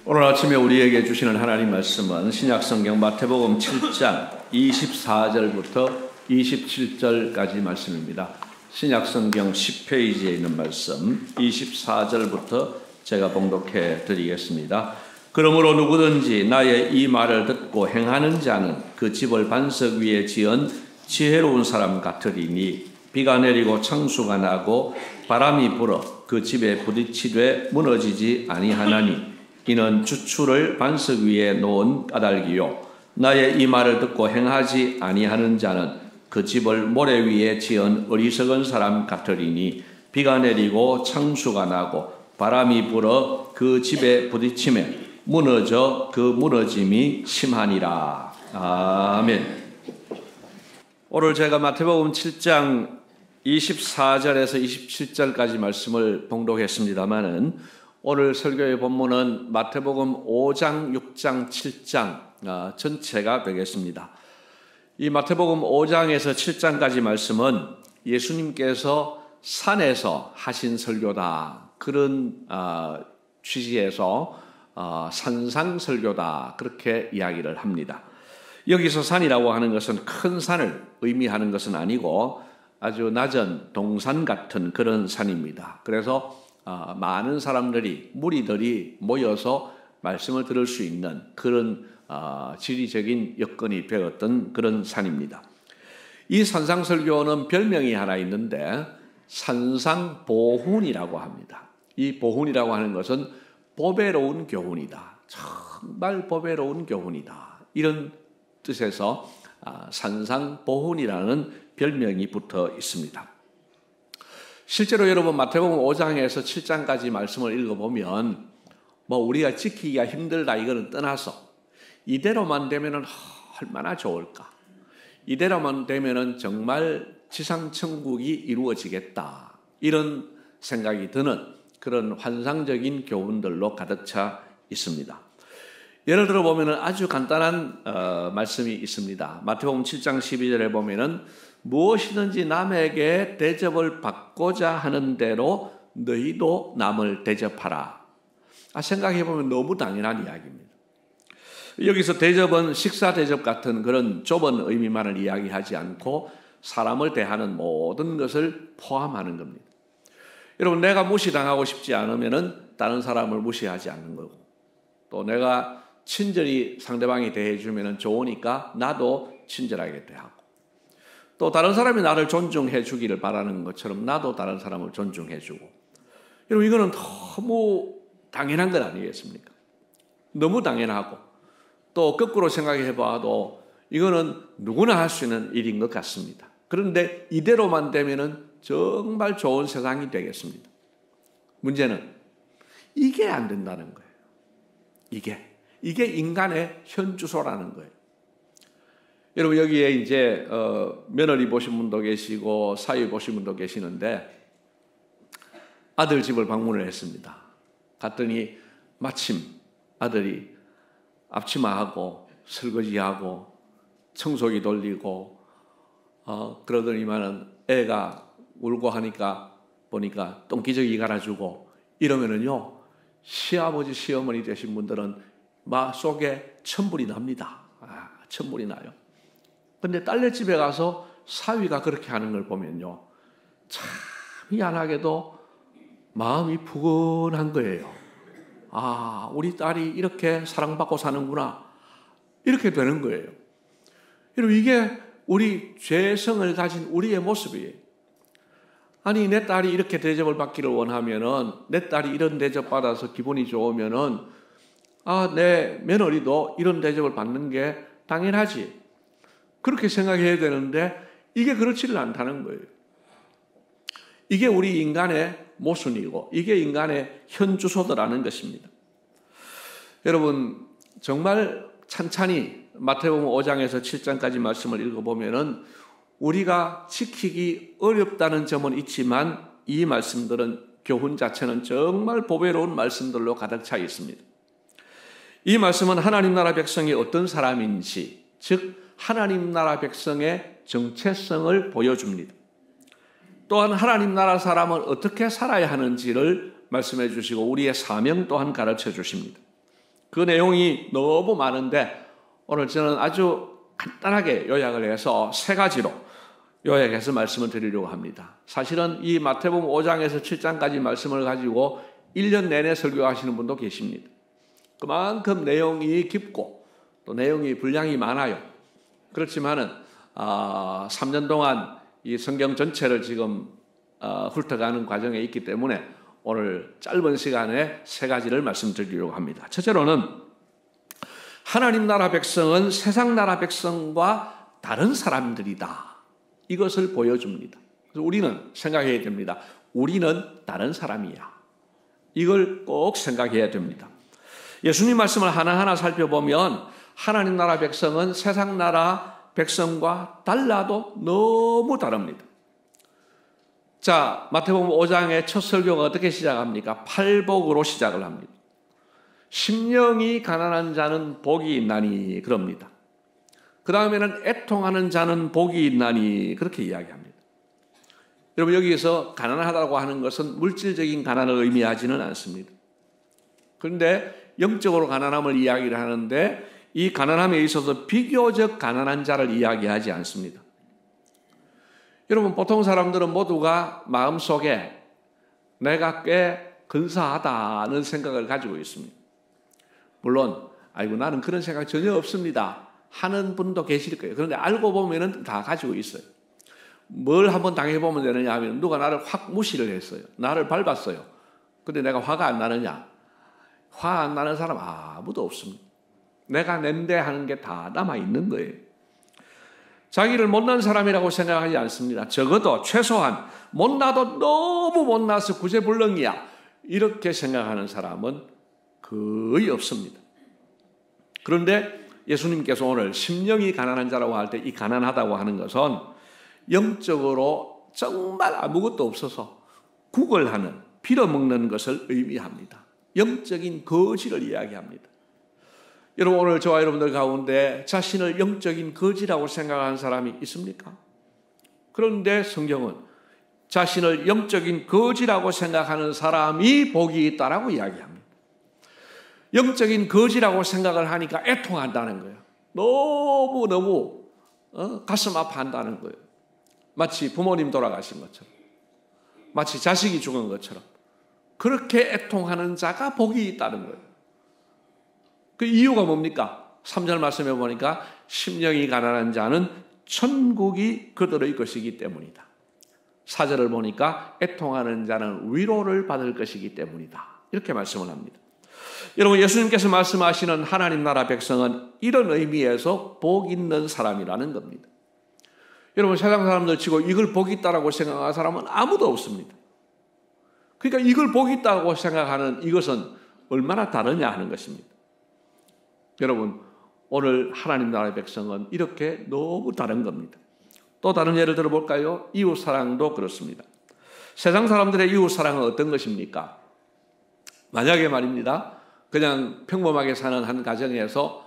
오늘 아침에 우리에게 주시는 하나님 말씀은 신약성경 마태복음 7장 24절부터 27절까지 말씀입니다. 신약성경 10페이지에 있는 말씀 24절부터 제가 봉독해 드리겠습니다. 그러므로 누구든지 나의 이 말을 듣고 행하는 자는 그 집을 반석 위에 지은 지혜로운 사람 같으리니 비가 내리고 창수가 나고 바람이 불어 그 집에 부딪히되 무너지지 아니하나니 이는 주추를 반석 위에 놓은 까닭이요 나의 이 말을 듣고 행하지 아니하는 자는 그 집을 모래 위에 지은 어리석은 사람 같으리니 비가 내리고 창수가 나고 바람이 불어 그 집에 부딪히매 무너져 그 무너짐이 심하니라. 아멘. 오늘 제가 마태복음 7장 24절에서 27절까지 말씀을 봉독했습니다마는 오늘 설교의 본문은 마태복음 5장, 6장, 7장 전체가 되겠습니다. 이 마태복음 5장에서 7장까지 말씀은 예수님께서 산에서 하신 설교다. 그런 취지에서 산상 설교다. 그렇게 이야기를 합니다. 여기서 산이라고 하는 것은 큰 산을 의미하는 것은 아니고 아주 낮은 동산 같은 그런 산입니다. 그래서 많은 사람들이 무리들이 모여서 말씀을 들을 수 있는 그런 지리적인 여건이 되었던 그런 산입니다. 이 산상설교는 별명이 하나 있는데 산상보훈이라고 합니다. 이 보훈이라고 하는 것은 보배로운 교훈이다. 정말 보배로운 교훈이다. 이런 뜻에서 산상보훈이라는 별명이 붙어 있습니다. 실제로 여러분 마태복음 5장에서 7장까지 말씀을 읽어보면 우리가 지키기가 힘들다 이거는 떠나서 이대로만 되면 얼마나 좋을까. 이대로만 되면 정말 지상천국이 이루어지겠다. 이런 생각이 드는 그런 환상적인 교훈들로 가득 차 있습니다. 예를 들어 보면 아주 간단한 말씀이 있습니다. 마태복음 7장 12절에 보면 무엇이든지 남에게 대접을 받고자 하는 대로 너희도 남을 대접하라. 생각해 보면 너무 당연한 이야기입니다. 여기서 대접은 식사 대접 같은 그런 좁은 의미만을 이야기하지 않고 사람을 대하는 모든 것을 포함하는 겁니다. 여러분, 내가 무시당하고 싶지 않으면 다른 사람을 무시하지 않는 거고, 또 내가 친절히 상대방이 대해주면 좋으니까 나도 친절하게 대하고, 또 다른 사람이 나를 존중해 주기를 바라는 것처럼 나도 다른 사람을 존중해 주고. 여러분, 이거는 너무 당연한 것 아니겠습니까? 너무 당연하고 또 거꾸로 생각해 봐도 이거는 누구나 할 수 있는 일인 것 같습니다. 그런데 이대로만 되면 정말 좋은 세상이 되겠습니다. 문제는 이게 안 된다는 거예요. 이게 인간의 현주소라는 거예요. 여러분, 여기에 이제 며느리 보신 분도 계시고 사위 보신 분도 계시는데 아들 집을 방문을 했습니다. 갔더니 마침 아들이 앞치마하고 설거지하고 청소기 돌리고 그러더니만은 애가 울고 하니까 보니까 똥기저귀 갈아주고 이러면은요, 시아버지 시어머니 되신 분들은 속에 천불이 납니다. 천불이 나요. 근데 딸네 집에 가서 사위가 그렇게 하는 걸 보면요, 참 미안하게도 마음이 푸근한 거예요. 우리 딸이 이렇게 사랑받고 사는구나. 이렇게 되는 거예요. 여러분, 이게 우리 죄성을 가진 우리의 모습이에요. 아니, 내 딸이 이렇게 대접을 받기를 원하면은, 내 딸이 이런 대접 받아서 기분이 좋으면은, 내 며느리도 이런 대접을 받는 게 당연하지. 그렇게 생각해야 되는데 이게 그렇지를 않다는 거예요. 이게 우리 인간의 모순이고 이게 인간의 현주소더라는 것입니다. 여러분, 정말 찬찬히 마태복음 5장에서 7장까지 말씀을 읽어보면은 우리가 지키기 어렵다는 점은 있지만 이 말씀들은 교훈 자체는 정말 보배로운 말씀들로 가득 차 있습니다. 이 말씀은 하나님 나라 백성이 어떤 사람인지, 즉 하나님 나라 백성의 정체성을 보여줍니다. 또한 하나님 나라 사람은 어떻게 살아야 하는지를 말씀해 주시고 우리의 사명 또한 가르쳐 주십니다. 그 내용이 너무 많은데 오늘 저는 아주 간단하게 요약을 해서 세 가지로 요약해서 말씀을 드리려고 합니다. 사실은 이 마태복음 5장에서 7장까지 말씀을 가지고 1년 내내 설교하시는 분도 계십니다. 그만큼 내용이 깊고 또 내용이 분량이 많아요. 그렇지만은 3년 동안 이 성경 전체를 지금 훑어가는 과정에 있기 때문에 오늘 짧은 시간에 세 가지를 말씀드리려고 합니다. 첫째로는 하나님 나라 백성은 세상 나라 백성과 다른 사람들이다. 이것을 보여줍니다. 그래서 우리는 생각해야 됩니다. 우리는 다른 사람이야. 이걸 꼭 생각해야 됩니다. 예수님 말씀을 하나하나 살펴보면 하나님 나라 백성은 세상 나라 백성과 달라도 너무 다릅니다. 자, 마태복음 5장의 첫 설교가 어떻게 시작합니까? 팔복으로 시작을 합니다. 심령이 가난한 자는 복이 있나니 그럽니다. 그 다음에는 애통하는 자는 복이 있나니 그렇게 이야기합니다. 여러분 여기에서 가난하다고 하는 것은 물질적인 가난을 의미하지는 않습니다. 그런데 영적으로 가난함을 이야기를 하는데 이 가난함에 있어서 비교적 가난한 자를 이야기하지 않습니다. 여러분 보통 사람들은 모두가 마음속에 내가 꽤 근사하다는 생각을 가지고 있습니다. 물론 아이고 나는 그런 생각 전혀 없습니다 하는 분도 계실 거예요. 그런데 알고 보면은 다 가지고 있어요. 뭘 한번 당해보면 되느냐 하면 누가 나를 확 무시를 했어요. 나를 밟았어요. 근데 내가 화가 안 나느냐? 화 안 나는 사람 아무도 없습니다. 내가 낸데 하는 게 다 남아있는 거예요. 자기를 못난 사람이라고 생각하지 않습니다. 적어도 최소한 못나도 너무 못나서 구제불능이야 이렇게 생각하는 사람은 거의 없습니다. 그런데 예수님께서 오늘 심령이 가난한 자라고 할 때 이 가난하다고 하는 것은 영적으로 정말 아무것도 없어서 구걸하는 빌어먹는 것을 의미합니다. 영적인 거지를 이야기합니다. 여러분 오늘 저와 여러분들 가운데 자신을 영적인 거지라고 생각하는 사람이 있습니까? 그런데 성경은 자신을 영적인 거지라고 생각하는 사람이 복이 있다라고 이야기합니다. 영적인 거지라고 생각을 하니까 애통한다는 거예요. 너무너무 가슴 아파한다는 거예요. 마치 부모님 돌아가신 것처럼, 마치 자식이 죽은 것처럼 그렇게 애통하는 자가 복이 있다는 거예요. 그 이유가 뭡니까? 3절 말씀해 보니까 심령이 가난한 자는 천국이 그들의 것이기 때문이다. 4절을 보니까 애통하는 자는 위로를 받을 것이기 때문이다. 이렇게 말씀을 합니다. 여러분 예수님께서 말씀하시는 하나님 나라 백성은 이런 의미에서 복 있는 사람이라는 겁니다. 여러분 세상 사람들 치고 이걸 복 있다라고 생각하는 사람은 아무도 없습니다. 그러니까 이걸 복 있다고 생각하는 이것은 얼마나 다르냐 하는 것입니다. 여러분 오늘 하나님 나라의 백성은 이렇게 너무 다른 겁니다. 또 다른 예를 들어볼까요? 이웃사랑도 그렇습니다. 세상 사람들의 이웃사랑은 어떤 것입니까? 만약에 말입니다. 그냥 평범하게 사는 한 가정에서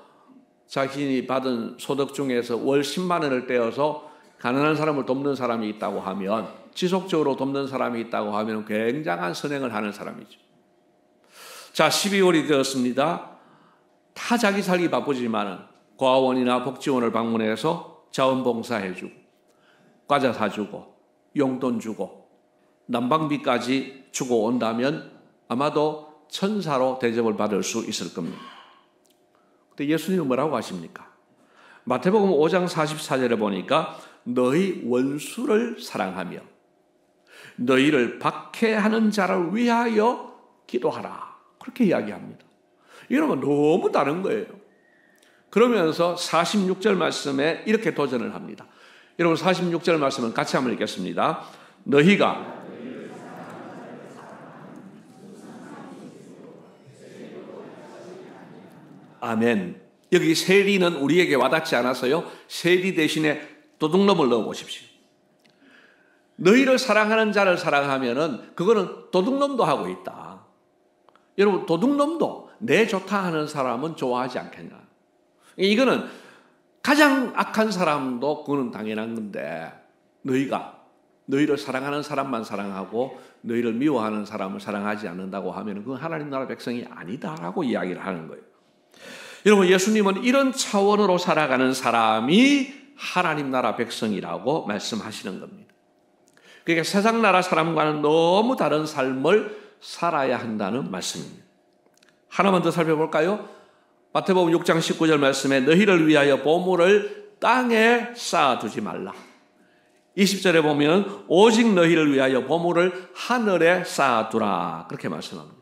자신이 받은 소득 중에서 월 10만 원을 떼어서 가난한 사람을 돕는 사람이 있다고 하면, 지속적으로 돕는 사람이 있다고 하면 굉장한 선행을 하는 사람이죠. 자, 12월이 되었습니다. 다 자기 살기 바쁘지만은 고아원이나 복지원을 방문해서 자원봉사해주고 과자 사주고 용돈 주고 난방비까지 주고 온다면 아마도 천사로 대접을 받을 수 있을 겁니다. 근데 예수님은 뭐라고 하십니까? 마태복음 5장 44절에 보니까 너희 원수를 사랑하며 너희를 박해하는 자를 위하여 기도하라. 그렇게 이야기합니다. 이런 건 너무 다른 거예요. 그러면서 46절 말씀에 이렇게 도전을 합니다. 여러분 46절 말씀은 같이 한번 읽겠습니다. 너희가 아멘. 여기 세리는 우리에게 와닿지 않아서요. 세리 대신에 도둑놈을 넣어보십시오. 너희를 사랑하는 자를 사랑하면은 그거는 도둑놈도 하고 있다. 여러분 도둑놈도 내 좋다 하는 사람은 좋아하지 않겠냐. 이거는 가장 악한 사람도 그거는 당연한 건데 너희를 사랑하는 사람만 사랑하고 너희를 미워하는 사람을 사랑하지 않는다고 하면 그건 하나님 나라 백성이 아니다라고 이야기를 하는 거예요. 여러분, 예수님은 이런 차원으로 살아가는 사람이 하나님 나라 백성이라고 말씀하시는 겁니다. 그러니까 세상 나라 사람과는 너무 다른 삶을 살아야 한다는 말씀입니다. 하나만 더 살펴볼까요? 마태복음 6장 19절 말씀에 너희를 위하여 보물을 땅에 쌓아두지 말라. 20절에 보면 오직 너희를 위하여 보물을 하늘에 쌓아두라. 그렇게 말씀합니다.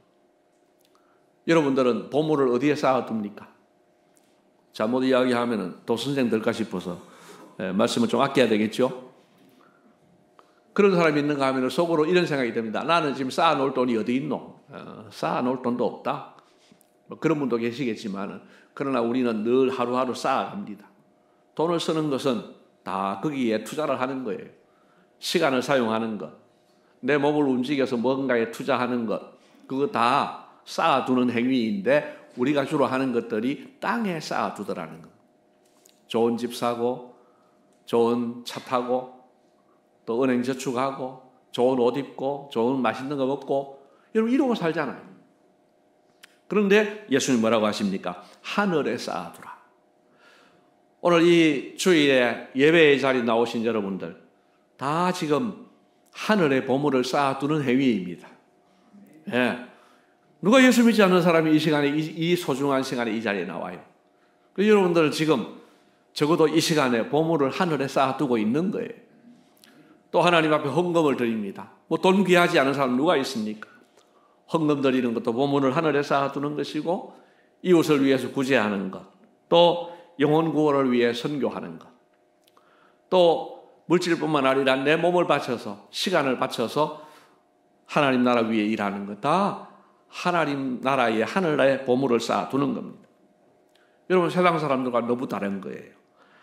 여러분들은 보물을 어디에 쌓아둡니까? 잘못 이야기하면 도선생 될까 싶어서 말씀을 좀 아껴야 되겠죠? 그런 사람이 있는가 하면 속으로 이런 생각이 듭니다. 나는 지금 쌓아놓을 돈이 어디 있노? 쌓아놓을 돈도 없다. 뭐 그런 분도 계시겠지만, 그러나 우리는 늘 하루하루 쌓아갑니다. 돈을 쓰는 것은 다 거기에 투자를 하는 거예요. 시간을 사용하는 것, 내 몸을 움직여서 뭔가에 투자하는 것, 그거 다 쌓아두는 행위인데 우리가 주로 하는 것들이 땅에 쌓아두더라는 것. 좋은 집 사고, 좋은 차 타고, 또 은행 저축하고, 좋은 옷 입고, 좋은 맛있는 거 먹고, 여러분 이러고 살잖아요. 그런데 예수님 뭐라고 하십니까? 하늘에 쌓아두라. 오늘 이 주일에 예배의 자리에 나오신 여러분들 다 지금 하늘에 보물을 쌓아두는 행위입니다. 예. 누가 예수 믿지 않는 사람이 이 시간에 이 소중한 시간에 이 자리에 나와요? 그래서 여러분들 지금 적어도 이 시간에 보물을 하늘에 쌓아두고 있는 거예요. 또 하나님 앞에 헌금을 드립니다. 뭐 돈 귀하지 않은 사람 누가 있습니까? 헌금 드리는 것도 보물을 하늘에 쌓아두는 것이고, 이웃을 위해서 구제하는 것, 또 영혼 구원을 위해 선교하는 것, 또 물질뿐만 아니라 내 몸을 바쳐서, 시간을 바쳐서 하나님 나라 위에 일하는 것, 다 하나님 나라의 하늘에 보물을 쌓아두는 겁니다. 여러분, 세상 사람들과 너무 다른 거예요.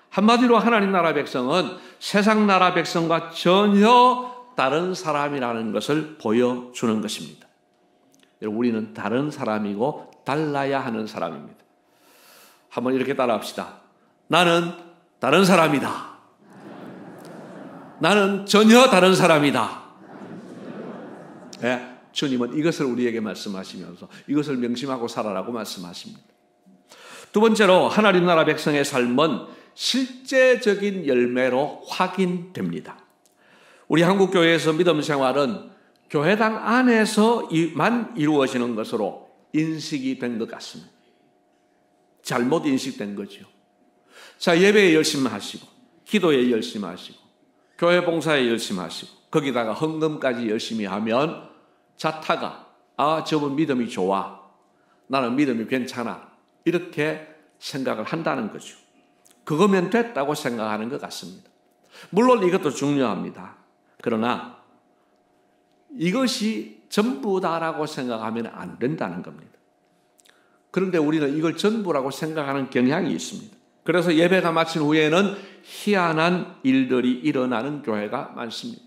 한마디로 하나님 나라 백성은 세상 나라 백성과 전혀 다른 사람이라는 것을 보여주는 것입니다. 여러분, 우리는 다른 사람이고 달라야 하는 사람입니다. 한번 이렇게 따라합시다. 나는 다른 사람이다. 나는 전혀 다른 사람이다. 네, 주님은 이것을 우리에게 말씀하시면서 이것을 명심하고 살아라고 말씀하십니다. 두 번째로 하나님 나라 백성의 삶은 실제적인 열매로 확인됩니다. 우리 한국교회에서 믿음 생활은 교회당 안에서만 이루어지는 것으로 인식이 된 것 같습니다. 잘못 인식된 거죠. 자, 예배에 열심히 하시고, 기도에 열심히 하시고, 교회 봉사에 열심히 하시고, 거기다가 헌금까지 열심히 하면 자타가, 아, 저분 믿음이 좋아, 나는 믿음이 괜찮아, 이렇게 생각을 한다는 거죠. 그거면 됐다고 생각하는 것 같습니다. 물론 이것도 중요합니다. 그러나 이것이 전부다라고 생각하면 안 된다는 겁니다. 그런데 우리는 이걸 전부라고 생각하는 경향이 있습니다. 그래서 예배가 마친 후에는 희한한 일들이 일어나는 교회가 많습니다.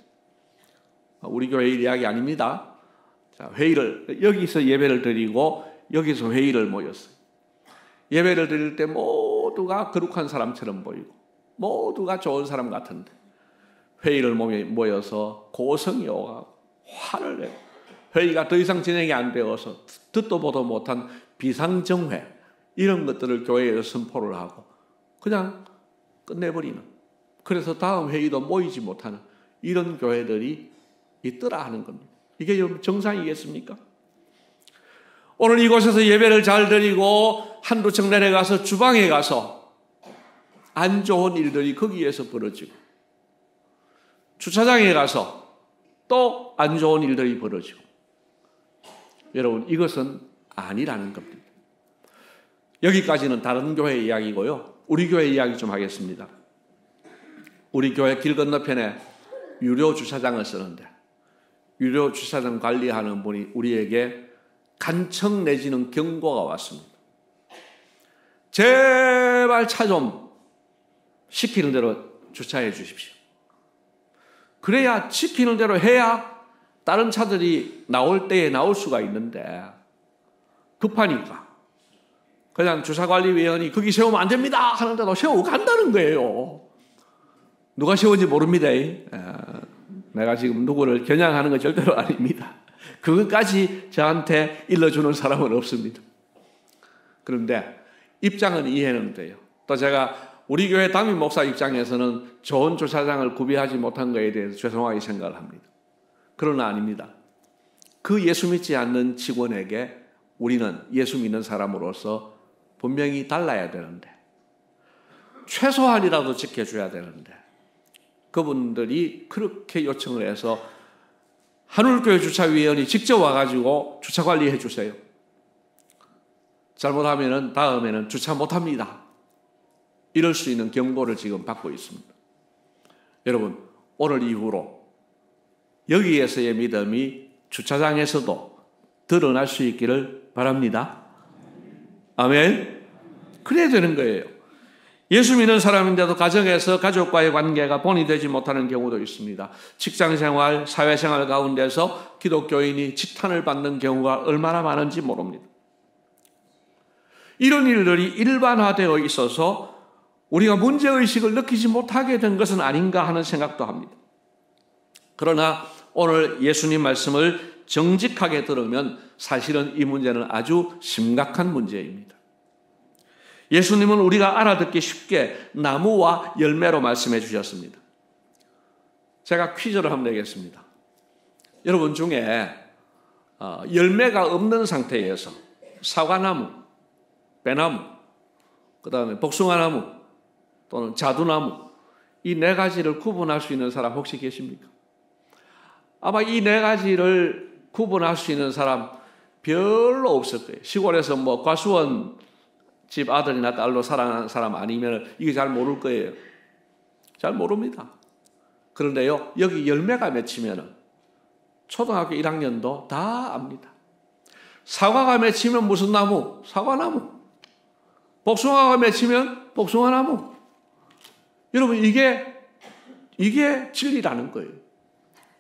우리 교회 이야기 아닙니다. 자, 회의를, 여기서 예배를 드리고 여기서 회의를 모였어요. 예배를 드릴 때 모두가 거룩한 사람처럼 보이고 모두가 좋은 사람 같은데 회의를 모여서 고성이 오가고 화를 내고 회의가 더 이상 진행이 안 되어서 듣도 보도 못한 비상정회, 이런 것들을 교회에서 선포를 하고 그냥 끝내버리는, 그래서 다음 회의도 모이지 못하는 이런 교회들이 있더라 하는 겁니다. 이게 정상이겠습니까? 오늘 이곳에서 예배를 잘 드리고 한두 층 내려가서 주방에 가서 안 좋은 일들이 거기에서 벌어지고, 주차장에 가서 또 안 좋은 일들이 벌어지고, 여러분, 이것은 아니라는 겁니다. 여기까지는 다른 교회 이야기고요. 우리 교회 이야기 좀 하겠습니다. 우리 교회 길 건너편에 유료 주차장을 쓰는데 유료 주차장 관리하는 분이 우리에게 간청 내지는 경고가 왔습니다. 제발 차 좀 시키는 대로 주차해 주십시오. 그래야 시키는 대로 해야 다른 차들이 나올 때에 나올 수가 있는데 급하니까 그냥 주차관리위원이 거기 세우면 안 됩니다 하는데도 세우고 간다는 거예요. 누가 세운지 모릅니다. 내가 지금 누구를 겨냥하는 건 절대로 아닙니다. 그것까지 저한테 일러주는 사람은 없습니다. 그런데 입장은 이해는 돼요. 또 제가 우리 교회 담임 목사 입장에서는 좋은 주차장을 구비하지 못한 것에 대해서 죄송하게 생각을 합니다. 그러나 아닙니다. 그 예수 믿지 않는 직원에게 우리는 예수 믿는 사람으로서 분명히 달라야 되는데, 최소한이라도 지켜줘야 되는데, 그분들이 그렇게 요청을 해서 한울교회 주차위원이 직접 와가지고 주차 관리해 주세요. 잘못하면 다음에는 주차 못합니다. 이럴 수 있는 경고를 지금 받고 있습니다. 여러분, 오늘 이후로 여기에서의 믿음이 주차장에서도 드러날 수 있기를 바랍니다. 아멘. 그래야 되는 거예요. 예수 믿는 사람인데도 가정에서 가족과의 관계가 본이 되지 못하는 경우도 있습니다. 직장생활, 사회생활 가운데서 기독교인이 지탄을 받는 경우가 얼마나 많은지 모릅니다. 이런 일들이 일반화되어 있어서 우리가 문제의식을 느끼지 못하게 된 것은 아닌가 하는 생각도 합니다. 그러나 오늘 예수님 말씀을 정직하게 들으면 사실은 이 문제는 아주 심각한 문제입니다. 예수님은 우리가 알아듣기 쉽게 나무와 열매로 말씀해 주셨습니다. 제가 퀴즈를 한번 내겠습니다. 여러분 중에 열매가 없는 상태에서 사과나무, 배나무, 그 다음에 복숭아나무 또는 자두나무, 이 네 가지를 구분할 수 있는 사람 혹시 계십니까? 아마 이 네 가지를 구분할 수 있는 사람 별로 없을 거예요. 시골에서 뭐 과수원 집 아들이나 딸로 사랑하는 사람 아니면 이게 잘 모를 거예요. 잘 모릅니다. 그런데요, 여기 열매가 맺히면 초등학교 1학년도 다 압니다. 사과가 맺히면 무슨 나무? 사과나무. 복숭아가 맺히면 복숭아나무. 여러분, 이게 진리라는 거예요.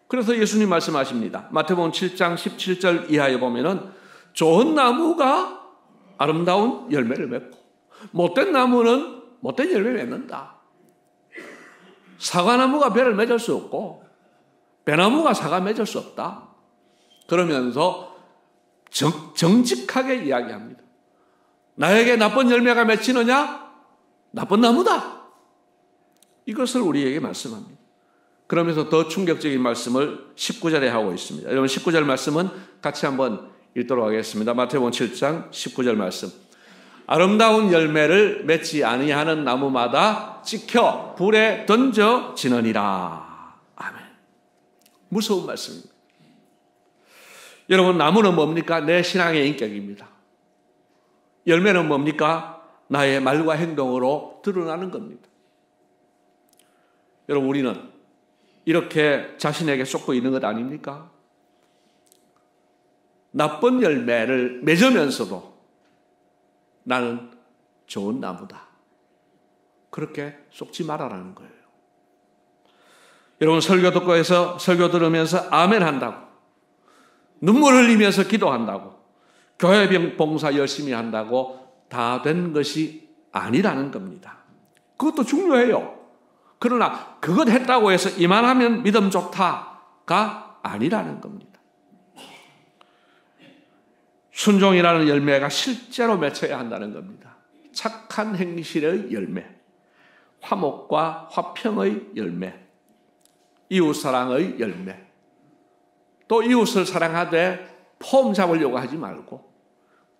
그래서 예수님 말씀하십니다. 마태복음 7장 17절 이하에 보면은 좋은 나무가 아름다운 열매를 맺고 못된 나무는 못된 열매를 맺는다. 사과나무가 배를 맺을 수 없고 배나무가 사과 맺을 수 없다. 그러면서 정직하게 이야기합니다. 나에게 나쁜 열매가 맺히느냐? 나쁜 나무다. 이것을 우리에게 말씀합니다. 그러면서 더 충격적인 말씀을 19절에 하고 있습니다. 여러분 19절 말씀은 같이 한번 읽도록 하겠습니다. 마태복음 7장 19절 말씀. 아름다운 열매를 맺지 아니하는 나무마다 찍혀 불에 던져지느니라. 아멘. 무서운 말씀입니다. 여러분, 나무는 뭡니까? 내 신앙의 인격입니다. 열매는 뭡니까? 나의 말과 행동으로 드러나는 겁니다. 여러분, 우리는 이렇게 자신에게 쏟고 있는 것 아닙니까? 나쁜 열매를 맺으면서도 나는 좋은 나무다. 그렇게 쏟지 말아라는 거예요. 여러분, 설교 듣고 해서 설교 들으면서 아멘 한다고, 눈물 흘리면서 기도한다고, 교회 봉사 열심히 한다고 다 된 것이 아니라는 겁니다. 그것도 중요해요. 그러나 그것 했다고 해서 이만하면 믿음 좋다가 아니라는 겁니다. 순종이라는 열매가 실제로 맺혀야 한다는 겁니다. 착한 행실의 열매, 화목과 화평의 열매, 이웃사랑의 열매, 또 이웃을 사랑하되 폼 잡으려고 하지 말고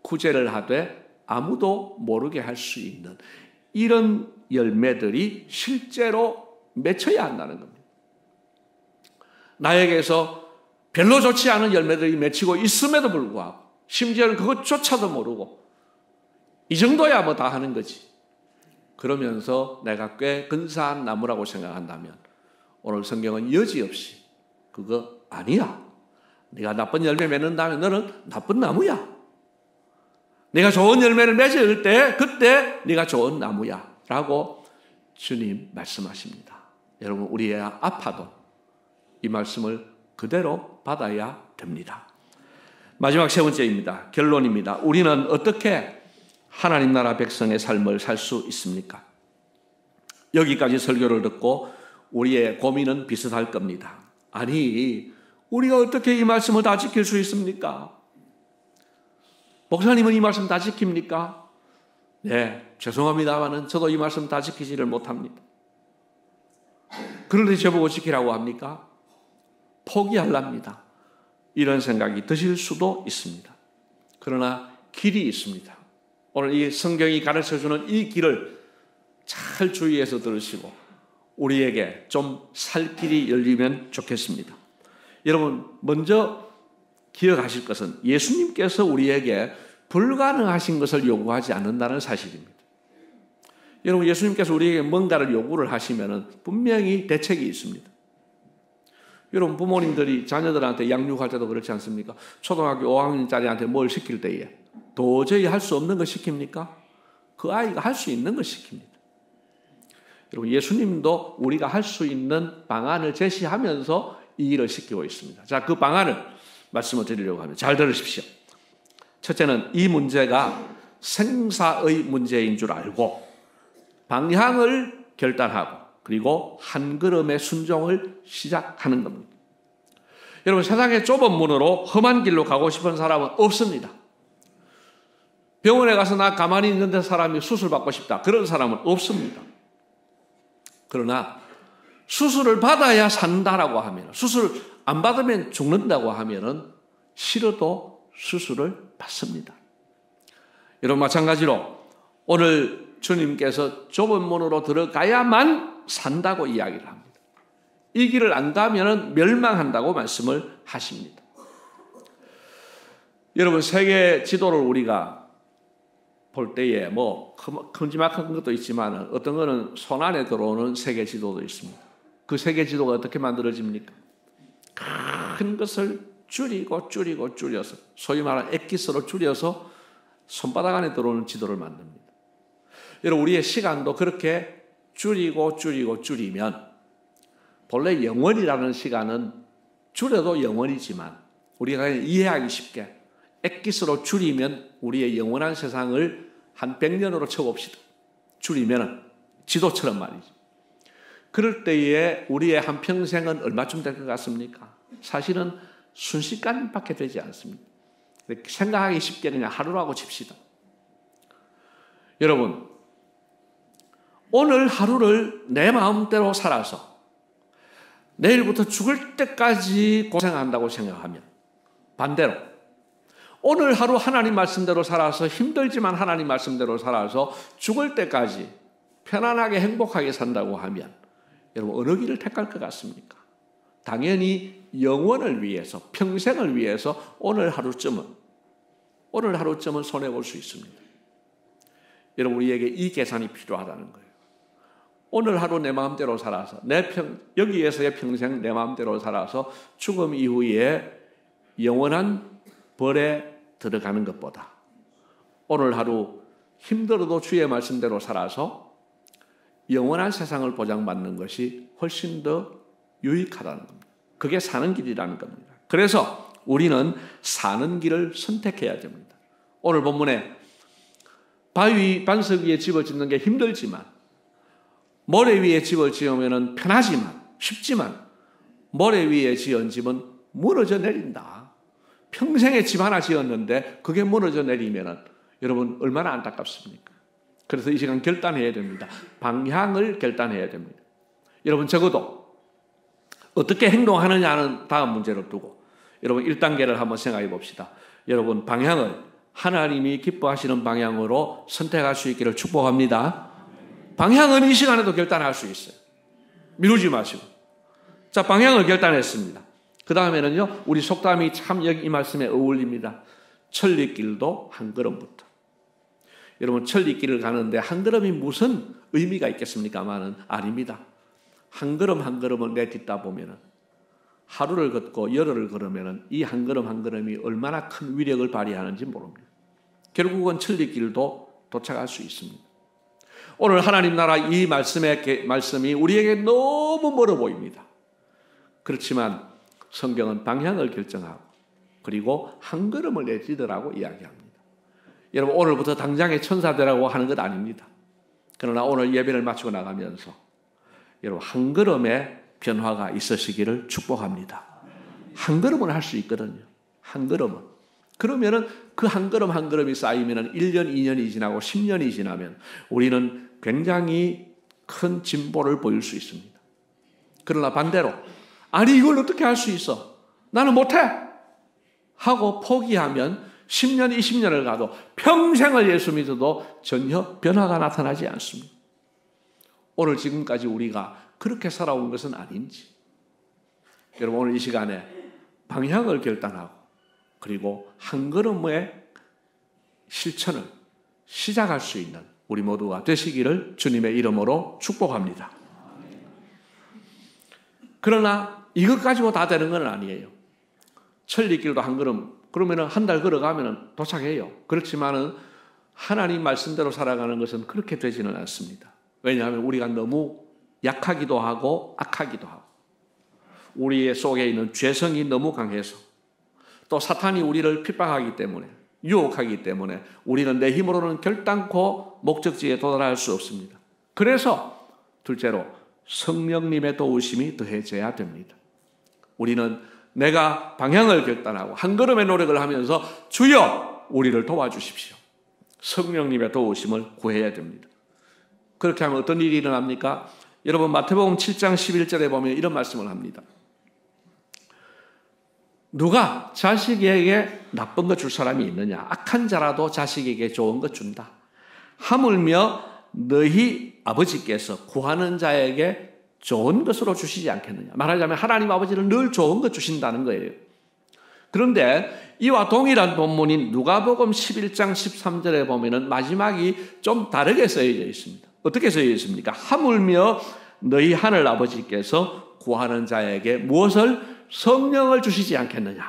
구제를 하되 아무도 모르게 할 수 있는 이런 열매들이 실제로 맺혀야 한다는 겁니다. 나에게서 별로 좋지 않은 열매들이 맺히고 있음에도 불구하고 심지어는 그것조차도 모르고 이 정도야 뭐 다 하는 거지. 그러면서 내가 꽤 근사한 나무라고 생각한다면 오늘 성경은 여지없이 그거 아니야. 네가 나쁜 열매 맺는다면 너는 나쁜 나무야. 네가 좋은 열매를 맺을 때 그때 네가 좋은 나무야 라고 주님 말씀하십니다. 여러분, 우리 아파도 이 말씀을 그대로 받아야 됩니다. 마지막 세 번째입니다. 결론입니다. 우리는 어떻게 하나님 나라 백성의 삶을 살 수 있습니까? 여기까지 설교를 듣고 우리의 고민은 비슷할 겁니다. 아니, 우리가 어떻게 이 말씀을 다 지킬 수 있습니까? 목사님은 이 말씀 다 지킵니까? 네, 죄송합니다만은 저도 이 말씀 다 지키지를 못합니다. 그런데 저보고 지키라고 합니까? 포기하랍니다. 이런 생각이 드실 수도 있습니다. 그러나 길이 있습니다. 오늘 이 성경이 가르쳐주는 이 길을 잘 주의해서 들으시고 우리에게 좀 살 길이 열리면 좋겠습니다. 여러분, 먼저 기억하실 것은 예수님께서 우리에게 불가능하신 것을 요구하지 않는다는 사실입니다. 여러분, 예수님께서 우리에게 뭔가를 요구를 하시면 분명히 대책이 있습니다. 여러분, 부모님들이 자녀들한테 양육할 때도 그렇지 않습니까? 초등학교 5학년짜리한테 뭘 시킬 때에 도저히 할 수 없는 거 시킵니까? 그 아이가 할 수 있는 거 시킵니다. 여러분, 예수님도 우리가 할 수 있는 방안을 제시하면서 이 일을 시키고 있습니다. 자, 그 방안을 말씀을 드리려고 합니다. 잘 들으십시오. 첫째는 이 문제가 생사의 문제인 줄 알고 방향을 결단하고 그리고 한 걸음의 순종을 시작하는 겁니다. 여러분, 세상의 좁은 문으로 험한 길로 가고 싶은 사람은 없습니다. 병원에 가서 나 가만히 있는데 사람이 수술받고 싶다. 그런 사람은 없습니다. 그러나 수술을 받아야 산다라고 하면, 수술 안 받으면 죽는다고 하면은 싫어도 수술을 받습니다. 여러분, 마찬가지로 오늘 주님께서 좁은 문으로 들어가야만 산다고 이야기를 합니다. 이 길을 안 가면은 멸망한다고 말씀을 하십니다. 여러분, 세계 지도를 우리가 볼 때에 뭐 큼지막한 것도 있지만 어떤 거는 손 안에 들어오는 세계 지도도 있습니다. 그 세계 지도가 어떻게 만들어집니까? 큰 것을 줄여서 소위 말하는 엑기스로 줄여서 손바닥 안에 들어오는 지도를 만듭니다. 여러분, 우리의 시간도 그렇게 줄이면 본래 영원이라는 시간은 줄여도 영원이지만 우리가 이해하기 쉽게 엑기스로 줄이면 우리의 영원한 세상을 한 100년으로 쳐봅시다. 줄이면 지도처럼 말이죠. 그럴 때에 우리의 한평생은 얼마쯤 될 것 같습니까? 사실은 순식간밖에 되지 않습니다. 생각하기 쉽게 그냥 하루라고 칩시다. 여러분, 오늘 하루를 내 마음대로 살아서 내일부터 죽을 때까지 고생한다고 생각하면 반대로 오늘 하루 하나님 말씀대로 살아서 힘들지만 하나님 말씀대로 살아서 죽을 때까지 편안하게 행복하게 산다고 하면 여러분, 어느 길을 택할 것 같습니까? 당연히 영원을 위해서, 평생을 위해서 오늘 하루쯤은 손해볼 수 있습니다. 여러분, 우리에게 이 계산이 필요하다는 거예요. 오늘 하루 내 마음대로 살아서 여기에서의 평생 내 마음대로 살아서 죽음 이후에 영원한 벌에 들어가는 것보다 오늘 하루 힘들어도 주의 말씀대로 살아서 영원한 세상을 보장받는 것이 훨씬 더 유익하다는 겁니다. 그게 사는 길이라는 겁니다. 그래서 우리는 사는 길을 선택해야 됩니다. 오늘 본문에 바위 반석 위에 집을 짓는 게 힘들지만 모래 위에 집을 지으면 편하지만 쉽지만 모래 위에 지은 집은 무너져 내린다. 평생에 집 하나 지었는데 그게 무너져 내리면 여러분 얼마나 안타깝습니까? 그래서 이 시간 결단해야 됩니다. 방향을 결단해야 됩니다. 여러분, 적어도 어떻게 행동하느냐는 다음 문제로 두고 여러분 1단계를 한번 생각해 봅시다. 여러분, 방향을 하나님이 기뻐하시는 방향으로 선택할 수 있기를 축복합니다. 방향은 이 시간에도 결단할 수 있어요. 미루지 마시고. 자, 방향을 결단했습니다. 그 다음에는요, 우리 속담이 참 여기 이 말씀에 어울립니다. 천리길도 한 걸음부터. 여러분, 천리길을 가는데 한 걸음이 무슨 의미가 있겠습니까마는 아닙니다. 한 걸음 한 걸음을 내딛다 보면은 하루를 걷고 열흘을 걸으면은 이 한 걸음 한 걸음이 얼마나 큰 위력을 발휘하는지 모릅니다. 결국은 천리길도 도착할 수 있습니다. 오늘 하나님 나라 이 말씀이 우리에게 너무 멀어 보입니다. 그렇지만 성경은 방향을 결정하고 그리고 한 걸음을 내딛으라고 이야기합니다. 여러분, 오늘부터 당장에 천사 되라고 하는 것 아닙니다. 그러나 오늘 예배를 마치고 나가면서 여러분 한 걸음의 변화가 있으시기를 축복합니다. 한 걸음은 할 수 있거든요. 한 걸음은. 그러면은 그 한 걸음 한 걸음이 쌓이면은 1년, 2년이 지나고 10년이 지나면 우리는 굉장히 큰 진보를 보일 수 있습니다. 그러나 반대로 아니 이걸 어떻게 할 수 있어? 나는 못해! 하고 포기하면 10년, 20년을 가도 평생을 예수 믿어도 전혀 변화가 나타나지 않습니다. 오늘 지금까지 우리가 그렇게 살아온 것은 아닌지 여러분 오늘 이 시간에 방향을 결단하고 그리고 한 걸음의 실천을 시작할 수 있는 우리 모두가 되시기를 주님의 이름으로 축복합니다. 그러나 이것 가지고 다 되는 건 아니에요. 천리길도 한 걸음 그러면은 한 달 걸어가면은 도착해요. 그렇지만은 하나님 말씀대로 살아가는 것은 그렇게 되지는 않습니다. 왜냐하면 우리가 너무 약하기도 하고 악하기도 하고 우리 속에 있는 죄성이 너무 강해서 또 사탄이 우리를 핍박하기 때문에 유혹하기 때문에 우리는 내 힘으로는 결단코 목적지에 도달할 수 없습니다. 그래서 둘째로 성령님의 도우심이 더해져야 됩니다. 우리는 내가 방향을 결단하고 한 걸음의 노력을 하면서 주여 우리를 도와주십시오. 성령님의 도우심을 구해야 됩니다. 그렇게 하면 어떤 일이 일어납니까? 여러분 마태복음 7장 11절에 보면 이런 말씀을 합니다. 누가 자식에게 나쁜 것 줄 사람이 있느냐? 악한 자라도 자식에게 좋은 것 준다. 하물며 너희 아버지께서 구하는 자에게 좋은 것으로 주시지 않겠느냐? 말하자면 하나님 아버지는 늘 좋은 것 주신다는 거예요. 그런데 이와 동일한 본문인 누가복음 11장 13절에 보면은 마지막이 좀 다르게 쓰여져 있습니다. 어떻게 쓰여져 있습니까? 하물며 너희 하늘 아버지께서 구하는 자에게 무엇을? 성령을 주시지 않겠느냐.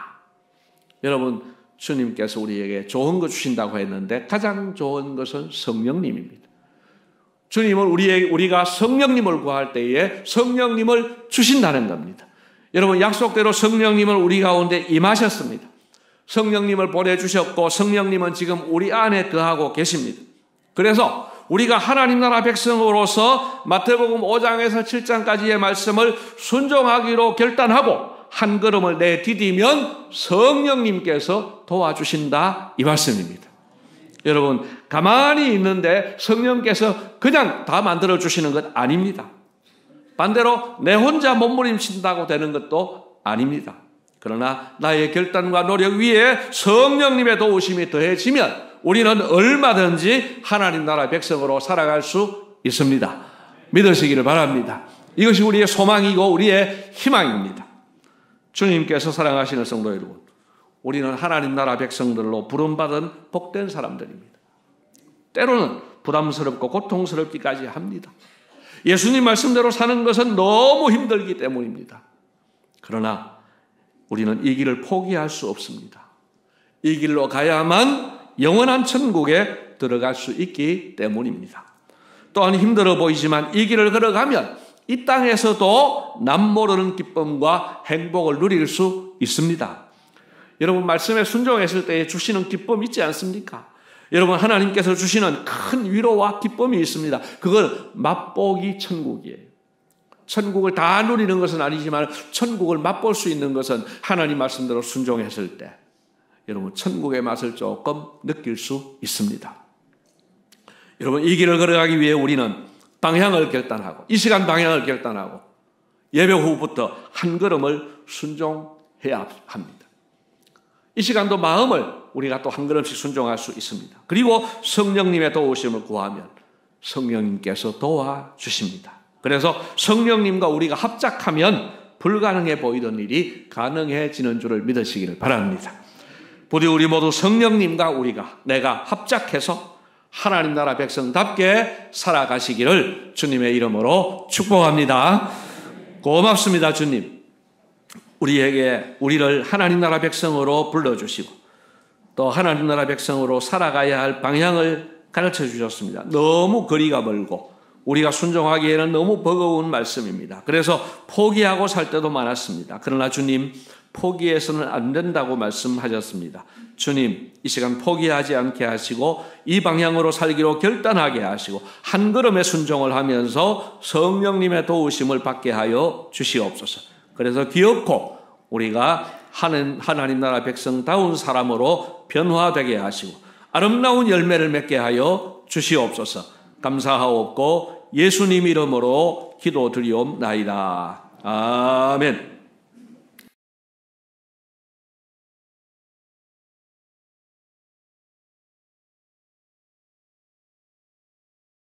여러분 주님께서 우리에게 좋은 것 주신다고 했는데 가장 좋은 것은 성령님입니다. 주님은 우리가 성령님을 구할 때에 성령님을 주신다는 겁니다. 여러분 약속대로 성령님을 우리 가운데 임하셨습니다. 성령님을 보내주셨고 성령님은 지금 우리 안에 거하고 계십니다. 그래서 우리가 하나님 나라 백성으로서 마태복음 5장에서 7장까지의 말씀을 순종하기로 결단하고 한 걸음을 내디디면 성령님께서 도와주신다 이 말씀입니다. 여러분 가만히 있는데 성령께서 그냥 다 만들어주시는 것 아닙니다. 반대로 내 혼자 몸부림친다고 되는 것도 아닙니다. 그러나 나의 결단과 노력 위에 성령님의 도우심이 더해지면 우리는 얼마든지 하나님 나라 백성으로 살아갈 수 있습니다. 믿으시기를 바랍니다. 이것이 우리의 소망이고 우리의 희망입니다. 주님께서 사랑하시는 성도 여러분, 우리는 하나님 나라 백성들로 부름받은 복된 사람들입니다. 때로는 부담스럽고 고통스럽기까지 합니다. 예수님 말씀대로 사는 것은 너무 힘들기 때문입니다. 그러나 우리는 이 길을 포기할 수 없습니다. 이 길로 가야만 영원한 천국에 들어갈 수 있기 때문입니다. 또한 힘들어 보이지만 이 길을 걸어가면 이 땅에서도 남모르는 기쁨과 행복을 누릴 수 있습니다. 여러분 말씀에 순종했을 때 주시는 기쁨 있지 않습니까? 여러분 하나님께서 주시는 큰 위로와 기쁨이 있습니다. 그걸 맛보기 천국이에요. 천국을 다 누리는 것은 아니지만 천국을 맛볼 수 있는 것은 하나님 말씀대로 순종했을 때 여러분 천국의 맛을 조금 느낄 수 있습니다. 여러분 이 길을 걸어가기 위해 우리는 방향을 결단하고 이 시간 방향을 결단하고 예배 후부터 한 걸음을 순종해야 합니다. 이 시간도 마음을 우리가 또 한 걸음씩 순종할 수 있습니다. 그리고 성령님의 도우심을 구하면 성령님께서 도와주십니다. 그래서 성령님과 우리가 합작하면 불가능해 보이던 일이 가능해지는 줄을 믿으시기를 바랍니다. 부디 우리 모두 성령님과 내가 합작해서 하나님 나라 백성답게 살아가시기를 주님의 이름으로 축복합니다. 고맙습니다, 주님. 우리를 하나님 나라 백성으로 불러주시고 또 하나님 나라 백성으로 살아가야 할 방향을 가르쳐 주셨습니다. 너무 거리가 멀고 우리가 순종하기에는 너무 버거운 말씀입니다. 그래서 포기하고 살 때도 많았습니다. 그러나 주님 포기해서는 안 된다고 말씀하셨습니다. 주님 이 시간 포기하지 않게 하시고 이 방향으로 살기로 결단하게 하시고 한 걸음의 순종을 하면서 성령님의 도우심을 받게 하여 주시옵소서. 그래서 기어코 우리가 하나님 나라 백성다운 사람으로 변화되게 하시고 아름다운 열매를 맺게 하여 주시옵소서. 감사하옵고 예수님 이름으로 기도드리옵나이다. 아멘.